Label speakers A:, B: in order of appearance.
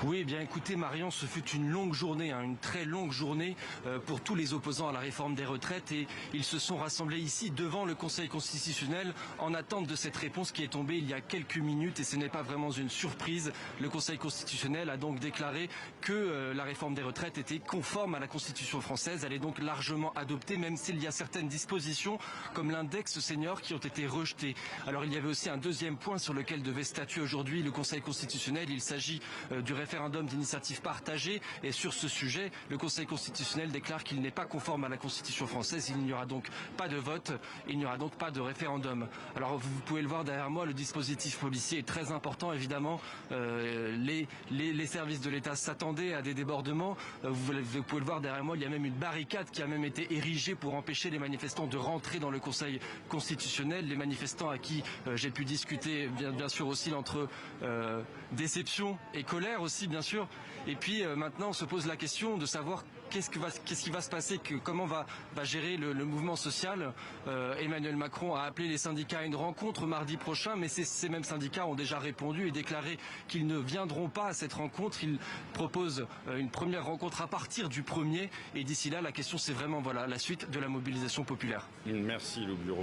A: Oui, eh bien écoutez Marion, ce fut une longue journée, une très longue journée pour tous les opposants à la réforme des retraites et ils se sont rassemblés ici devant le Conseil constitutionnel en attente de cette réponse qui est tombée il y a quelques minutes et ce n'est pas vraiment une surprise. Le Conseil constitutionnel a donc déclaré que la réforme des retraites était conforme à la Constitution française. Elle est donc largement adoptée, même s'il y a certaines dispositions comme l'index senior qui ont été rejetées. Alors il y avait aussi un deuxième point sur lequel devait statuer aujourd'hui le Conseil constitutionnel. Il s'agit du référendum d'initiative partagée et sur ce sujet, le Conseil constitutionnel déclare qu'il n'est pas conforme à la Constitution française. Il n'y aura donc pas de vote, il n'y aura donc pas de référendum. Alors vous pouvez le voir derrière moi, le dispositif policier est très important évidemment. Les services de l'État s'attendaient à des débordements. Vous pouvez le voir derrière moi, il y a même une barricade qui a même été érigée pour empêcher les manifestants de rentrer dans le Conseil constitutionnel. Les manifestants à qui j'ai pu discuter bien sûr aussi entre déception et colère aussi bien sûr. Et puis maintenant on se pose la question de savoir qu'est-ce qui va se passer, comment va gérer le mouvement social. Emmanuel Macron a appelé les syndicats à une rencontre mardi prochain, mais ces mêmes syndicats ont déjà répondu et déclaré qu'ils ne viendront pas à cette rencontre. Ils proposent une première rencontre à partir du 1er et d'ici là la question c'est vraiment la suite de la mobilisation populaire.
B: Merci le bureau.